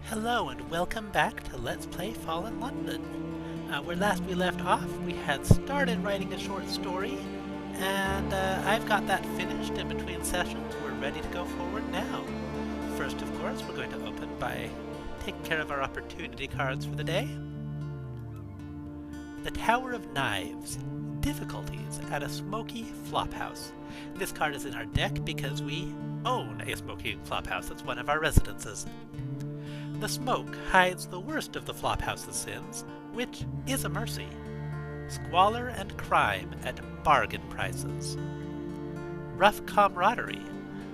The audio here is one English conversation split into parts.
Hello and welcome back to Let's Play Fallen London. Where last we left off, we had started writing a short story, and I've got that finished in between sessions. We're ready to go forward now. First, of course, we're going to open by taking care of our opportunity cards for the day. The Tower of Knives. Difficulties at a smoky flophouse. This card is in our deck because we own a smoky flophouse. It's one of our residences. The smoke hides the worst of the flophouse's sins, which is a mercy. Squalor and crime at bargain prices. Rough camaraderie.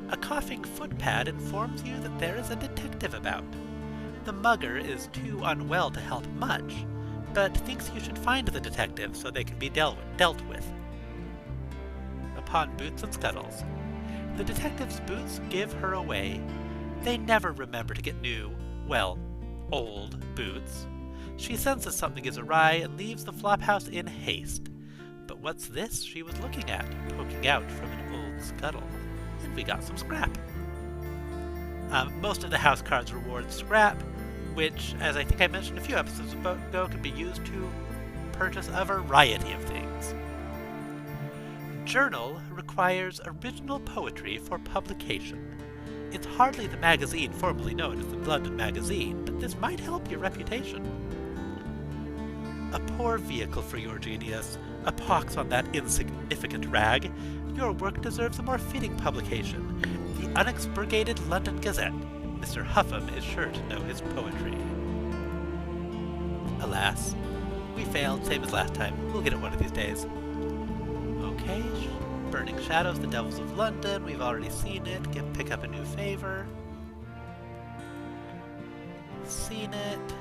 A coughing footpad informs you that there is a detective about. The mugger is too unwell to help much, but thinks you should find the detective so they can be dealt with. Upon boots and scuttles. The detective's boots give her away. They never remember to get new, old boots. She senses something is awry and leaves the flophouse in haste. But what's this she was looking at, poking out from an old scuttle? And we got some scrap. Most of the house cards reward scrap, which, as I think I mentioned a few episodes ago, can be used to purchase a variety of things. Journal requires original poetry for publication. It's hardly the magazine formerly known as the London Magazine, but this might help your reputation. A poor vehicle for your genius. A pox on that insignificant rag. Your work deserves a more fitting publication. The Unexpurgated London Gazette. Mr. Huffam is sure to know his poetry. Alas, we failed, same as last time. We'll get it one of these days. Okay, Burning Shadows, The Devils of London. We've already seen it. Pick up a new favor. Seen it.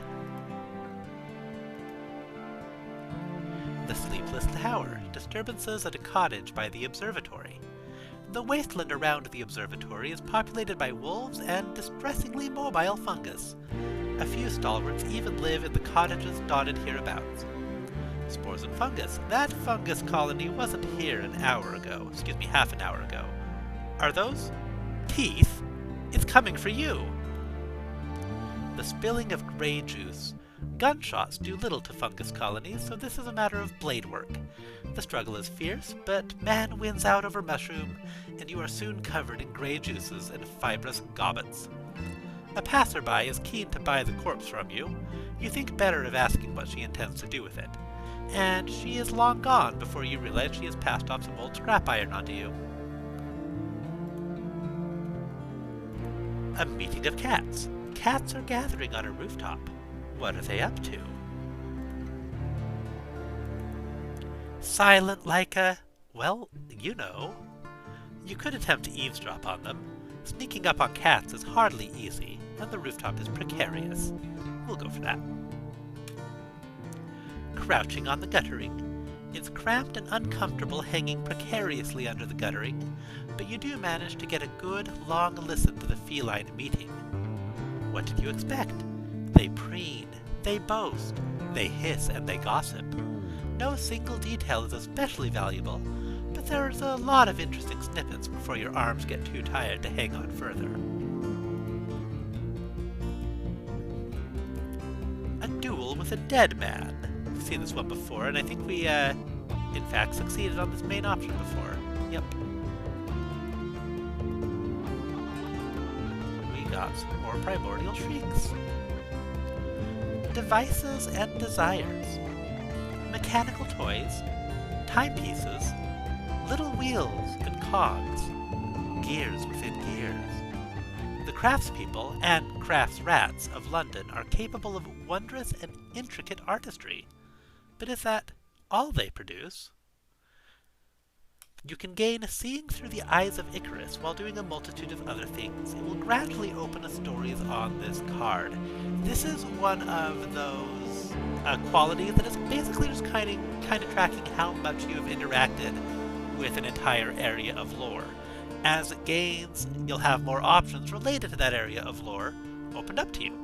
The Sleepless Tower. Disturbances at a cottage by the observatory. The wasteland around the observatory is populated by wolves and distressingly mobile fungus. A few stalwarts even live in the cottages dotted hereabouts. Spores and fungus. That fungus colony wasn't here half an hour ago. Are those teeth? It's coming for you! The spilling of grey juice. Gunshots do little to fungus colonies, so this is a matter of blade work. The struggle is fierce, but man wins out over mushroom, and you are soon covered in grey juices and fibrous gobbets. A passerby is keen to buy the corpse from you. You think better of asking what she intends to do with it. And she is long gone before you realize she has passed off some old scrap iron onto you. A meeting of cats. Cats are gathering on a rooftop. What are they up to? Silent like a... you know. You could attempt to eavesdrop on them. Sneaking up on cats is hardly easy, and the rooftop is precarious. We'll go for that. Crouching on the guttering. It's cramped and uncomfortable hanging precariously under the guttering, but you do manage to get a good, long listen to the feline meeting. What did you expect? They preen, they boast, they hiss, and they gossip. No single detail is especially valuable, but there's a lot of interesting snippets before your arms get too tired to hang on further. A duel with a dead man. We've seen this one before, and I think we, in fact, succeeded on this main option before. Yep. We got some more primordial shrieks. Devices and desires. Mechanical toys, timepieces, little wheels and cogs, gears within gears. The craftspeople and craftsrats of London are capable of wondrous and intricate artistry. But is that all they produce? You can gain seeing through the eyes of Icarus while doing a multitude of other things. It will gradually open the stories on this card. This is one of those qualities that is basically just kind of tracking how much you have interacted with an entire area of lore. As it gains, you'll have more options related to that area of lore opened up to you.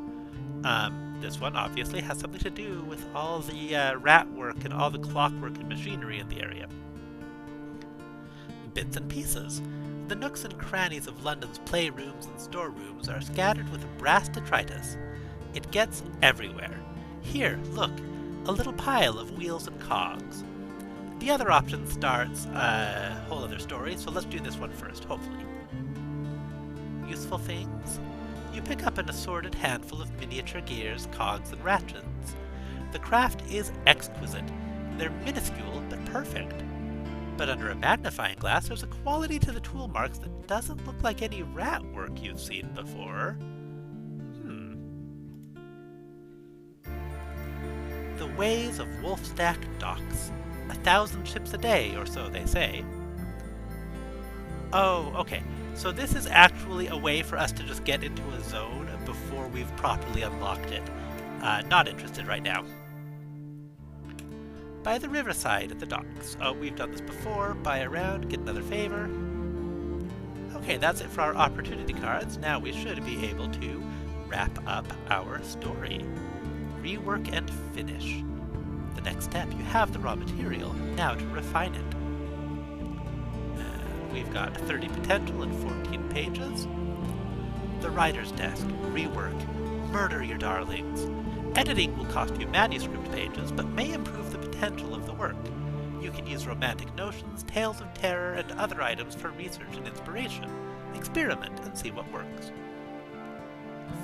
This one obviously has something to do with all the rat work and all the clockwork and machinery in the area. Bits and pieces. The nooks and crannies of London's playrooms and storerooms are scattered with brass detritus. It gets everywhere. Here, look, a little pile of wheels and cogs. The other option starts a whole other story, so let's do this one first, hopefully. Useful things? You pick up an assorted handful of miniature gears, cogs, and ratchets. The craft is exquisite. They're minuscule, but perfect. But under a magnifying glass, there's a quality to the tool marks that doesn't look like any rat work you've seen before. The ways of Wolfstack docks. 1,000 ships a day, or so they say. Oh, okay. So this is actually a way for us to just get into a zone before we've properly unlocked it. Not interested right now. By the riverside at the docks. Oh, we've done this before. Buy around, get another favor. Okay, that's it for our opportunity cards. Now we should be able to wrap up our story. Rework and finish. The next step, you have the raw material. Now to refine it. We've got 30 potential and 14 pages. The writer's desk. Rework. Murder your darlings. Editing will cost you manuscript pages, but may improve the potential of the work. You can use romantic notions, tales of terror, and other items for research and inspiration. Experiment and see what works.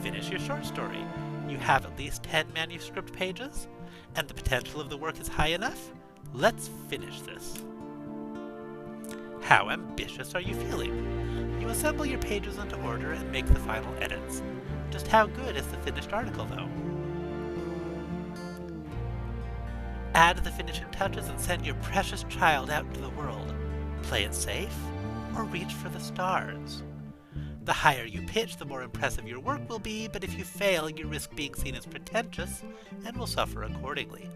Finish your short story. You have at least 10 manuscript pages, and the potential of the work is high enough. Let's finish this. How ambitious are you feeling? You assemble your pages into order and make the final edits. Just how good is the finished article, though? Add the finishing touches and send your precious child out into the world. Play it safe, or reach for the stars. The higher you pitch, the more impressive your work will be, but if you fail, you risk being seen as pretentious and will suffer accordingly.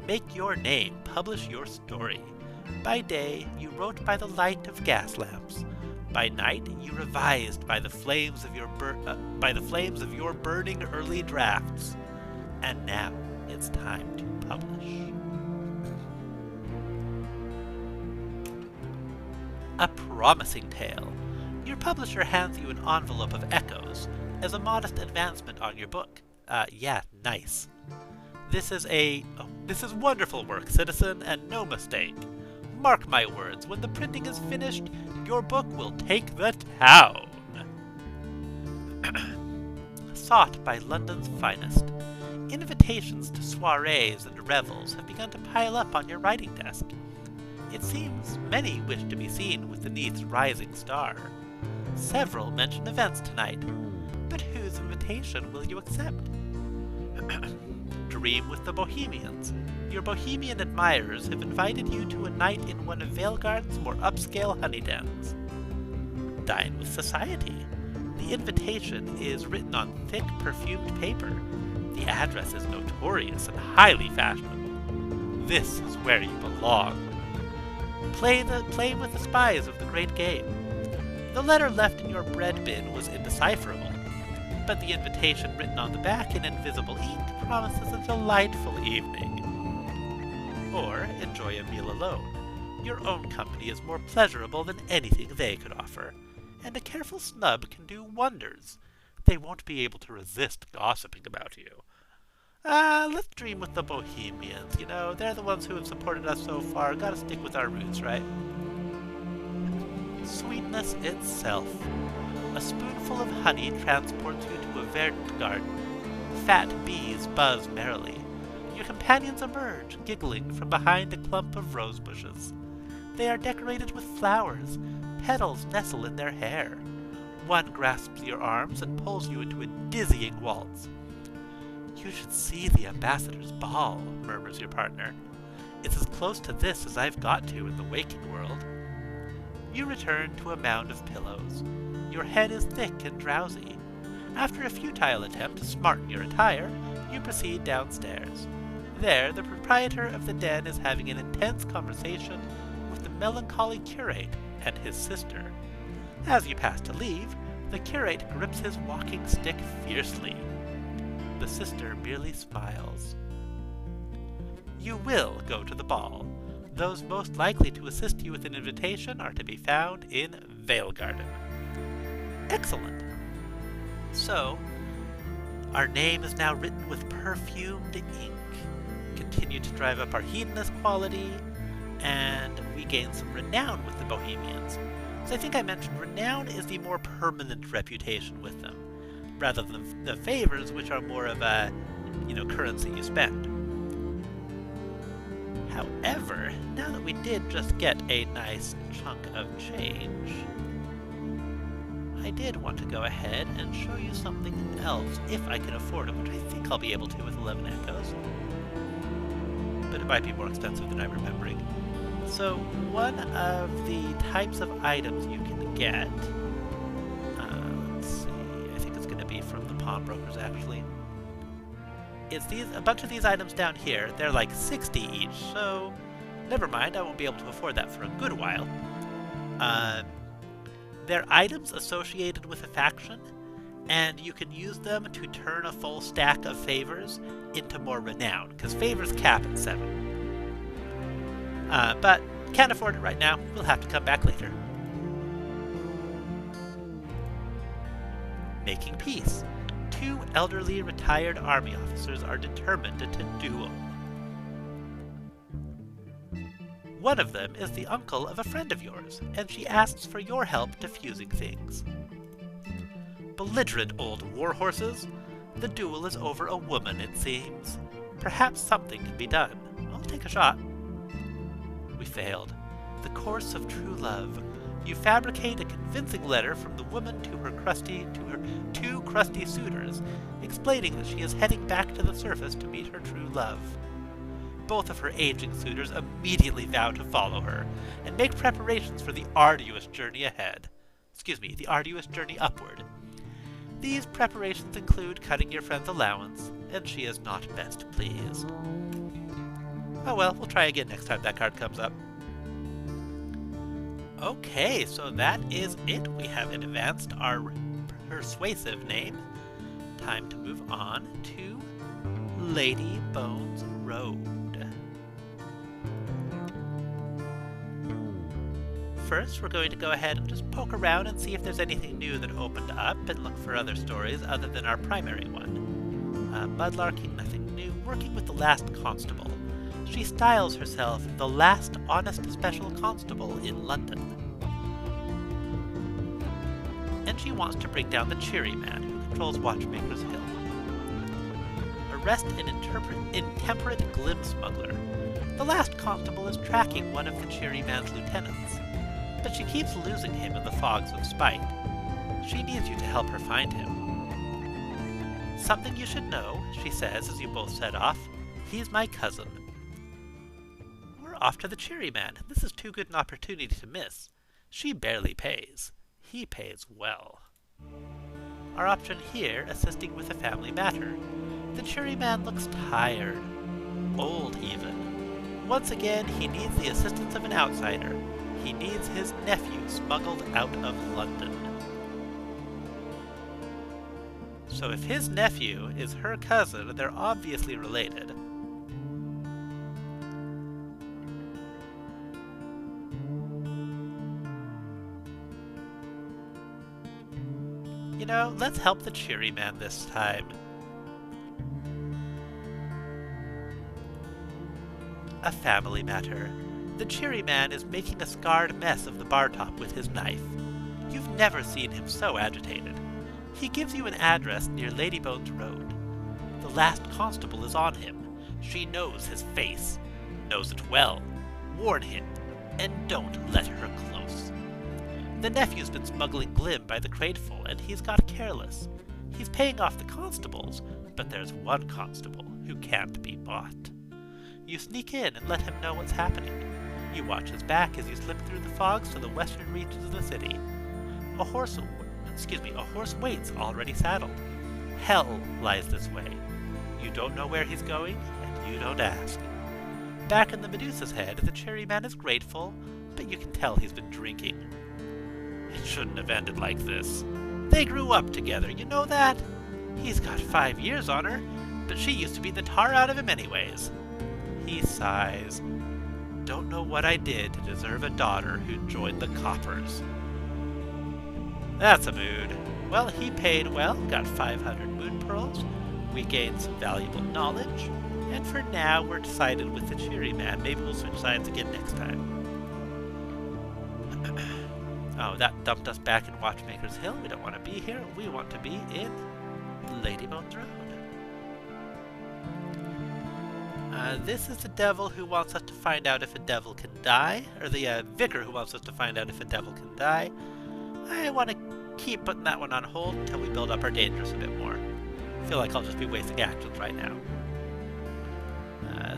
Make your name, publish your story. By day, you wrote by the light of gas lamps. By night, you revised by the flames of your burning early drafts. And now, it's time to publish. A promising tale. Your publisher hands you an envelope of echoes as a modest advancement on your book. Yeah, nice. This is wonderful work, citizen, and no mistake. Mark my words, when the printing is finished, your book will take the town. Sought by London's finest. Invitations to soirees and revels have begun to pile up on your writing desk. It seems many wish to be seen with the Neath's rising star. Several mention events tonight, but whose invitation will you accept? Dream with the Bohemians. Your Bohemian admirers have invited you to a night in one of Veilgarden's more upscale honey dens. Dine with society. The invitation is written on thick, perfumed paper. The address is notorious and highly fashionable. This is where you belong. Play with the spies of the great game. The letter left in your bread bin was indecipherable, but the invitation written on the back in invisible ink promises a delightful evening. Or enjoy a meal alone. Your own company is more pleasurable than anything they could offer, and a careful snub can do wonders. They won't be able to resist gossiping about you. Let's dream with the Bohemians. You know, they're the ones who have supported us so far. Gotta stick with our roots, right? Sweetness itself. A spoonful of honey transports you to a verdant garden. Fat bees buzz merrily. Your companions emerge, giggling from behind a clump of rose bushes. They are decorated with flowers. Petals nestle in their hair. One grasps your arms and pulls you into a dizzying waltz. You should see the ambassador's ball, murmurs your partner. It's as close to this as I've got to in the waking world. You return to a mound of pillows. Your head is thick and drowsy. After a futile attempt to smarten your attire, you proceed downstairs. There, the proprietor of the den is having an intense conversation with the melancholy curate and his sister. As you pass to leave, the curate grips his walking stick fiercely. The sister merely smiles. You will go to the ball. Those most likely to assist you with an invitation are to be found in Veilgarden. Excellent. So, Our name is now written with perfumed ink. Continue to drive up our hedonist quality, and we gain some renown with the Bohemians. So I think I mentioned renown is the more permanent reputation with them, rather than the favors, which are more of a, currency you spend. However, now that we did just get a nice chunk of change, I did want to go ahead and show you something else, if I can afford it, which I think I'll be able to with 11 Echoes. But it might be more expensive than I'm remembering. So, one of the types of items you can get, let's see, I think it's going to be from the pawnbrokers actually, is a bunch of these items down here. They're like 60 each, so never mind, I won't be able to afford that for a good while. They're items associated with a faction, and you can use them to turn a full stack of favors into more renown, because favors cap at 7. But can't afford it right now. We'll have to come back later. Making peace. 2 elderly retired army officers are determined to duel. One of them is the uncle of a friend of yours, and she asks for your help defusing things. Belligerent old warhorses. The duel is over a woman, it seems. Perhaps something can be done. I'll take a shot. We failed. The course of true love. You fabricate a convincing letter from the woman to her two crusty suitors, explaining that she is heading back to the surface to meet her true love. Both of her aging suitors immediately vow to follow her, and make preparations for the arduous journey ahead. The arduous journey upward. These preparations include cutting your friend's allowance, and she is not best pleased. Oh well, we'll try again next time that card comes up. Okay, so that is it. We have advanced our persuasive name. Time to move on to Ladybones Road. First, we're going to go ahead and just poke around and see if there's anything new that opened up, and look for other stories other than our primary one. Mudlarking, nothing new. Working with the last constable. She styles herself the last honest special constable in London. And she wants to bring down the cheery man who controls Watchmaker's Hill. Arrest an intemperate glim smuggler. The last constable is tracking one of the cheery man's lieutenants, but she keeps losing him in the fogs of spite. She needs you to help her find him. Something you should know, she says as you both set off. He's my cousin. Off to the cheery man. This is too good an opportunity to miss. She barely pays. He pays well. Our option here, assisting with a family matter. The cheery man looks tired. Old, even. Once again, he needs the assistance of an outsider. He needs his nephew smuggled out of London. So if his nephew is her cousin, they're obviously related. Let's help the cheery man this time. A family matter. The cheery man is making a scarred mess of the bar top with his knife. You've never seen him so agitated. He gives you an address near Ladybones Road. The last constable is on him. She knows his face. Knows it well. Warn him, and don't let her close. The nephew's been smuggling glim by the crateful, and he's got careless. He's paying off the constables, but there's one constable who can't be bought. You sneak in and let him know what's happening. You watch his back as you slip through the fogs to the western reaches of the city. A horse waits already saddled. Hell lies this way. You don't know where he's going, and you don't ask. Back in the Medusa's head, the cherry man is grateful, but you can tell he's been drinking. It shouldn't have ended like this. They grew up together, you know that? He's got 5 years on her, but she used to beat the tar out of him anyways. He sighs. Don't know what I did to deserve a daughter who joined the coppers. That's a mood. Well, he paid well, got 500 moon pearls, We gained some valuable knowledge, and for now we're decided with the cheery man. Maybe we'll switch sides again next time. Oh, that dumped us back in Watchmaker's Hill. We don't want to be here. We want to be in Ladybones Road. This is the devil who wants us to find out if a devil can die, or the vicar who wants us to find out if a devil can die. I want to keep putting that one on hold until we build up our dangers a bit more. I feel like I'll just be wasting actions right now.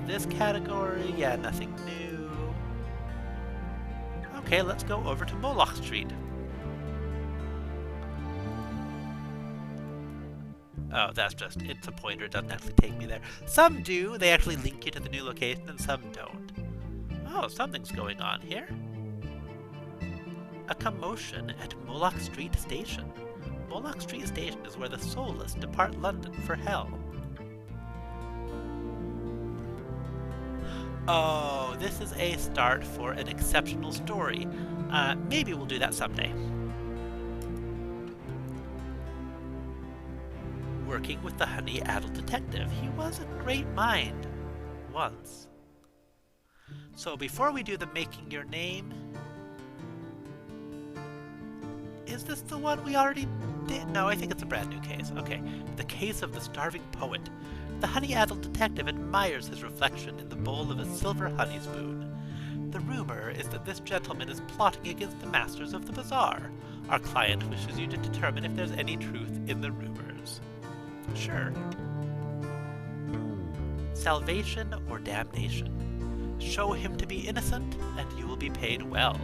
This category, yeah, nothing new. Okay, let's go over to Moloch Street. Oh, that's just, it's a pointer, it doesn't actually take me there. Some do, they actually link you to the new location, and some don't. Oh, something's going on here. A commotion at Moloch Street Station. Moloch Street Station is where the soulless depart London for hell. Oh, this is a start for an exceptional story. Maybe we'll do that someday. Working with the Honey-Addled Detective. He was a great mind. Once. So before we do the making your name... Is this the one we already did? No, I think it's a brand new case. Okay. The case of the starving poet. The Honey-Addled Detective admires his reflection in the bowl of a silver honey spoon. The rumor is that this gentleman is plotting against the masters of the bazaar. Our client wishes you to determine if there's any truth in the rumors. Sure. Salvation or damnation. Show him to be innocent, and you will be paid well.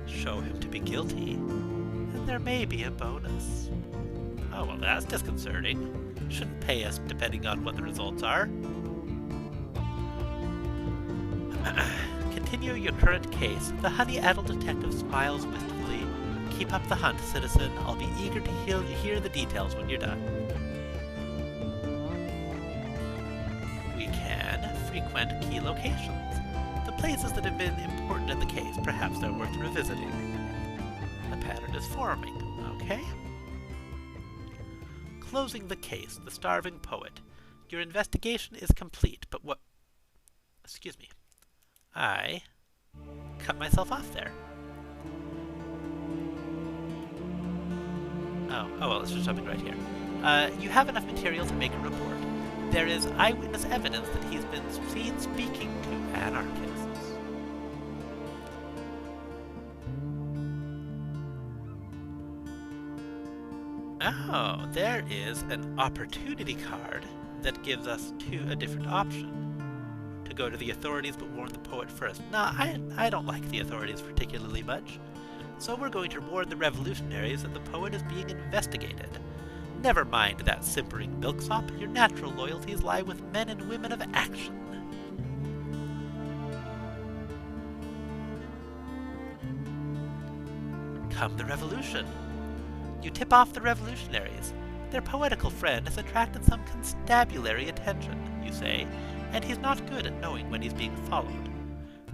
Show him to be guilty, and there may be a bonus. Oh, well, that's disconcerting. Shouldn't pay us depending on what the results are. Continue your current case. The Honey-Addled Detective smiles wistfully. Keep up the hunt, citizen. I'll be eager to hear the details when you're done. We can frequent key locations. The places that have been important in the case, perhaps they're worth revisiting. A pattern is forming, okay? Closing the case, the starving poet. Your investigation is complete, but what... Excuse me. I cut myself off there. Oh well, it's just something right here. You have enough material to make a report. There is eyewitness evidence that he's been seen speaking to anarchists. Oh, there is an opportunity card that gives us a different option. To go to the authorities but warn the poet first. Nah, I don't like the authorities particularly much. So we're going to warn the revolutionaries that the poet is being investigated. Never mind that simpering milksop. Your natural loyalties lie with men and women of action. Come the revolution. You tip off the revolutionaries. Their poetical friend has attracted some constabulary attention, you say, and he's not good at knowing when he's being followed.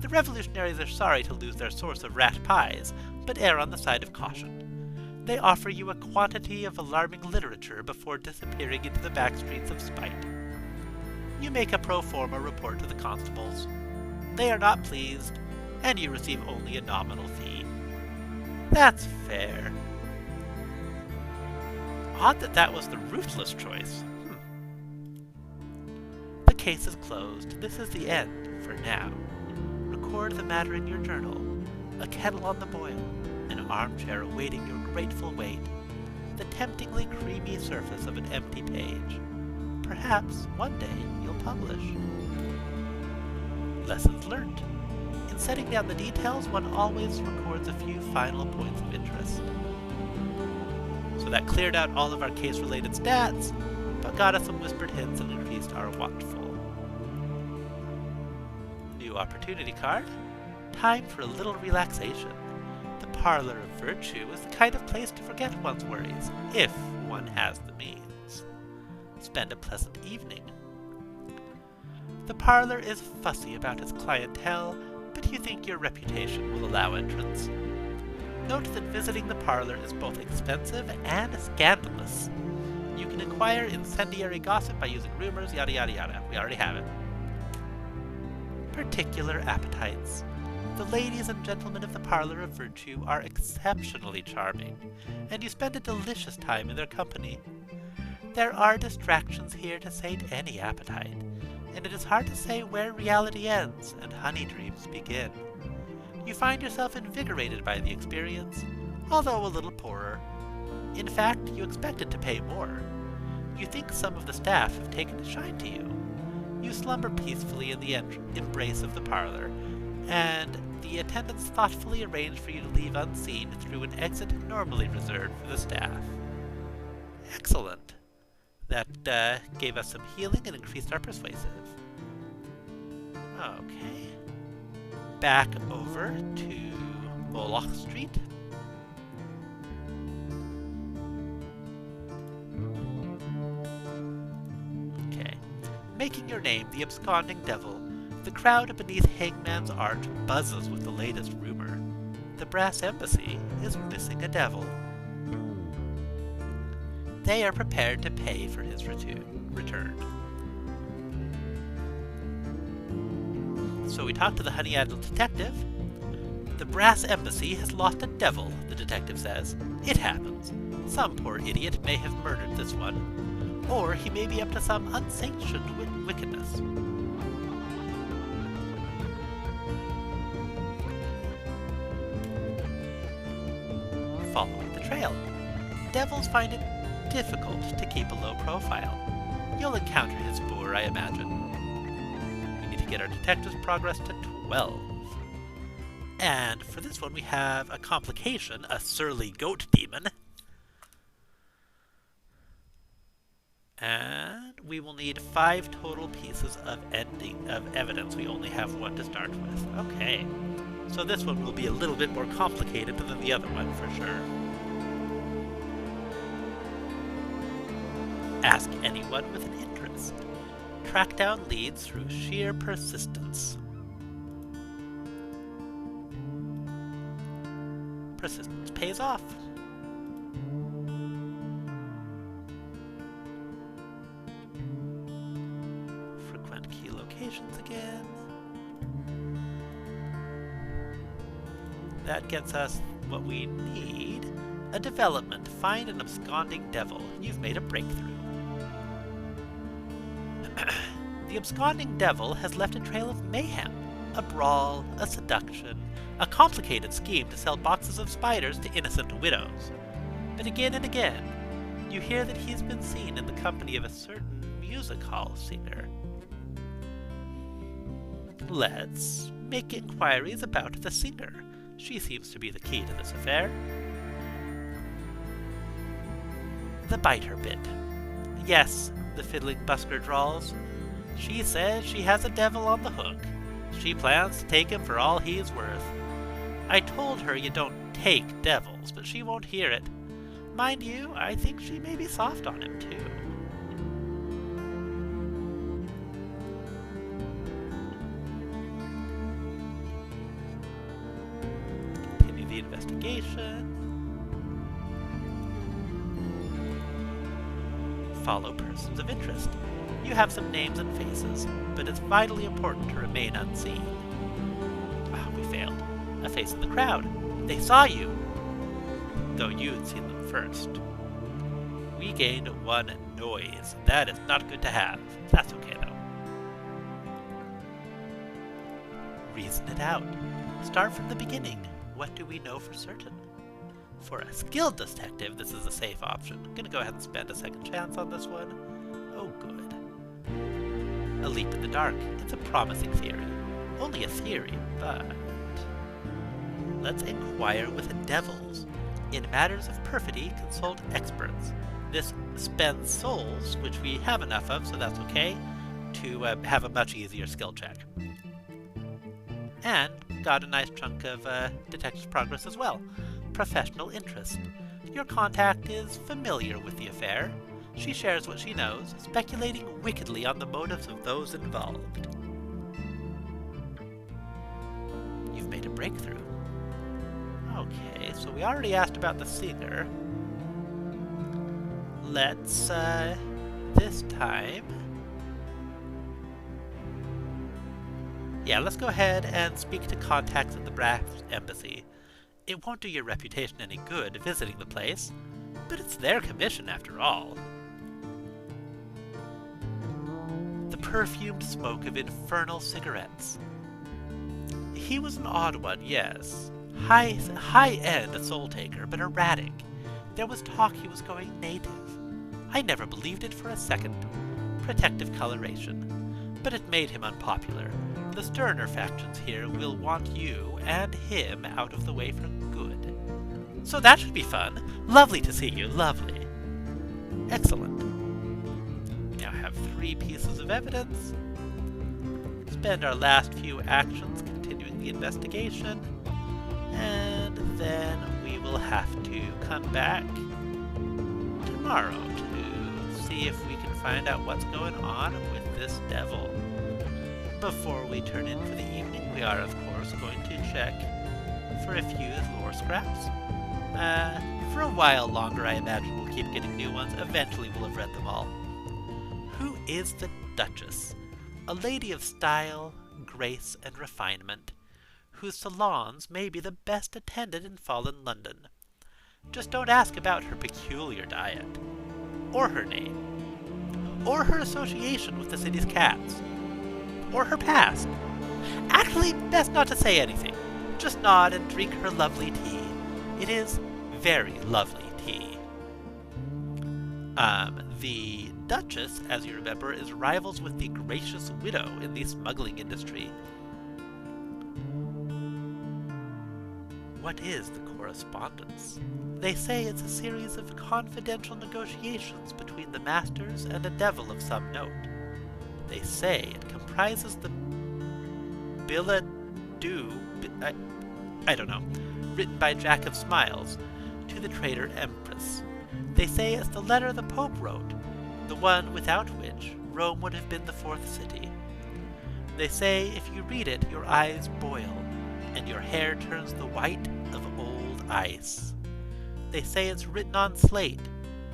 The revolutionaries are sorry to lose their source of rat pies, but err on the side of caution. They offer you a quantity of alarming literature before disappearing into the back streets of spite. You make a pro forma report to the constables. They are not pleased, and you receive only a nominal fee. That's fair. Odd that was the ruthless choice. The case is closed. This is the end, for now. Record the matter in your journal. A kettle on the boil. An armchair awaiting your grateful weight. The temptingly creamy surface of an empty page. Perhaps, one day, you'll publish. Lessons learned. In setting down the details, one always records a few final points of interest. So that cleared out all of our case-related stats, but got us some whispered hints and increased our watchful. New opportunity card. Time for a little relaxation. The Parlor of Virtue is the kind of place to forget one's worries, if one has the means. Spend a pleasant evening. The Parlor is fussy about its clientele, but you think your reputation will allow entrance. Note that visiting the Parlor is both expensive and scandalous. You can acquire incendiary gossip by using rumors, yada yada yada. We already have it. Particular appetites. The ladies and gentlemen of the Parlor of Virtue are exceptionally charming, and you spend a delicious time in their company. There are distractions here to sate any appetite, and it is hard to say where reality ends and honey dreams begin. You find yourself invigorated by the experience, although a little poorer. In fact, you expected to pay more. You think some of the staff have taken a shine to you. You slumber peacefully in the embrace of the parlor, and the attendants thoughtfully arrange for you to leave unseen through an exit normally reserved for the staff. Excellent. That gave us some healing and increased our persuasive. Okay. Back over to Moloch Street. Okay. Making your name the absconding devil, the crowd beneath Hangman's Arch buzzes with the latest rumor. The brass embassy is missing a devil. They are prepared to pay for his return. So we talk to the Honey-Addled Detective. The brass embassy has lost a devil, the detective says. It happens. Some poor idiot may have murdered this one, or he may be up to some unsanctioned wickedness. Following the trail. Devils find it difficult to keep a low profile. You'll encounter his spoor, I imagine. We need to get our detective's progress to 12. And for this one we have a complication, a surly goat demon. And we will need 5 total pieces of evidence. We only have 1 to start with. Okay. So this one will be a little bit more complicated than the other one for sure. Ask anyone with an interest. Track down leads through sheer persistence. Persistence pays off. Frequent key locations again. That gets us what we need. A development. Find an absconding devil. You've made a breakthrough. The absconding devil has left a trail of mayhem. A brawl, a seduction, a complicated scheme to sell boxes of spiders to innocent widows. But again and again, you hear that he's been seen in the company of a certain music hall singer. Let's make inquiries about the singer. She seems to be the key to this affair. The biter bit. Yes, the fiddling busker drawls. She says she has a devil on the hook. She plans to take him for all he's worth. I told her you don't take devils, but she won't hear it. Mind you, I think she may be soft on him, too. Continue the investigation. Follow persons of interest. You have some names and faces, but it's vitally important to remain unseen. We failed. A face in the crowd. They saw you, though you'd seen them first. We gained 1 noise. That is not good to have. That's okay, though. Reason it out. Start from the beginning. What do we know for certain? For a skilled detective, this is a safe option. I'm going to go ahead and spend a second chance on this one. Oh, good. A leap in the dark. It's a promising theory. Only a theory, but... Let's inquire with the devils. In matters of perfidy, consult experts. This spends souls, which we have enough of, so that's okay, to have a much easier skill check. And got a nice chunk of detective's progress as well. Professional interest. Your contact is familiar with the affair. She shares what she knows, speculating wickedly on the motives of those involved. You've made a breakthrough. Okay, so we already asked about the singer. let's, this time... Yeah, let's go ahead and speak to contacts at the Brass Embassy. It won't do your reputation any good visiting the place, but it's their commission after all. The perfumed smoke of infernal cigarettes. He was an odd one, yes. High-end soul-taker, but erratic. There was talk he was going native. I never believed it for a second. Protective coloration. But it made him unpopular. The sterner factions here will want you and him out of the way for good. So that should be fun. Lovely to see you, lovely. Excellent. Now I have 3 pieces of evidence. Spend our last few actions continuing the investigation. And then we will have to come back tomorrow to see if we can find out what's going on with this devil. Before we turn in for the evening, we are, of course, going to check for a few lore scraps. For a while longer, I imagine we'll keep getting new ones. Eventually, we'll have read them all. Who is the Duchess? A lady of style, grace, and refinement, whose salons may be the best attended in fallen London. Just don't ask about her peculiar diet, or her name, or her association with the city's cats, or her past. Actually, best not to say anything. Just nod and drink her lovely tea. It is very lovely tea. The Duchess, as you remember, is rivals with the Gracious Widow in the smuggling industry. What is the correspondence? They say it's a series of confidential negotiations between the masters and a devil of some note. They say it comprises the billet doux, I don't know, written by Jack of Smiles, to the traitor Empress. They say it's the letter the Pope wrote, the one without which Rome would have been the 4th city. They say if you read it, your eyes boil, and your hair turns the white of old ice. They say it's written on slate,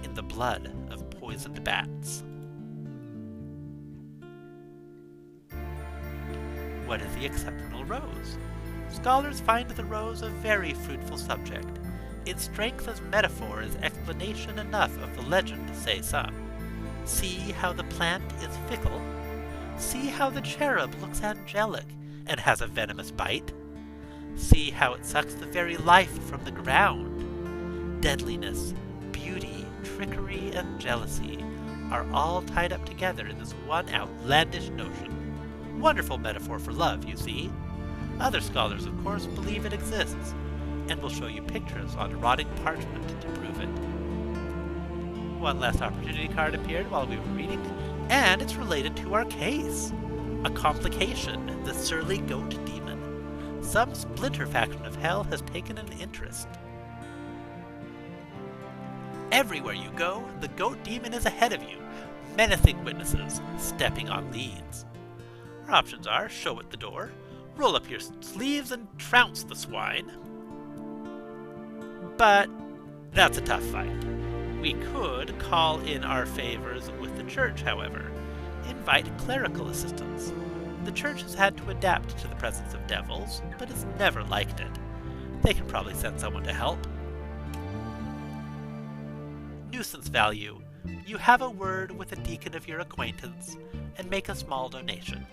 in the blood of poisoned bats. What is the exceptional rose? Scholars find the rose a very fruitful subject. Its strength as metaphor is explanation enough of the legend, say some. See how the plant is fickle. See how the cherub looks angelic and has a venomous bite. See how it sucks the very life from the ground. Deadliness, beauty, trickery, and jealousy are all tied up together in this one outlandish notion. Wonderful metaphor for love, you see. Other scholars, of course, believe it exists, and will show you pictures on rotting parchment to prove it. One last opportunity card appeared while we were reading, and it's related to our case. A complication, the surly goat demon. Some splinter faction of hell has taken an interest. Everywhere you go, the goat demon is ahead of you, menacing witnesses, stepping on leads. Our options are show at the door, roll up your sleeves and trounce the swine. But that's a tough fight. We could call in our favors with the church, however. Invite clerical assistance. The church has had to adapt to the presence of devils, but it's never liked it. They can probably send someone to help. Nuisance value. You have a word with a deacon of your acquaintance, and make a small donation.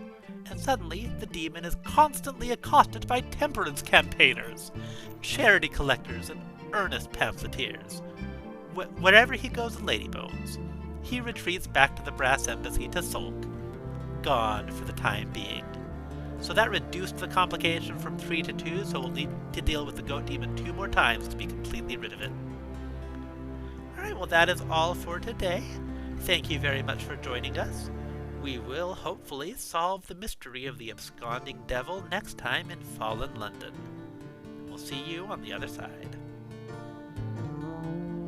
And suddenly, the demon is constantly accosted by temperance campaigners, charity collectors, and earnest pamphleteers. Wherever he goes in Ladybones, he retreats back to the Brass Embassy to sulk, gone for the time being. So that reduced the complication from 3 to 2, so we'll need to deal with the goat demon 2 more times to be completely rid of it. Alright, well that is all for today. Thank you very much for joining us. We will hopefully solve the mystery of the absconding devil next time in Fallen London. We'll see you on the other side.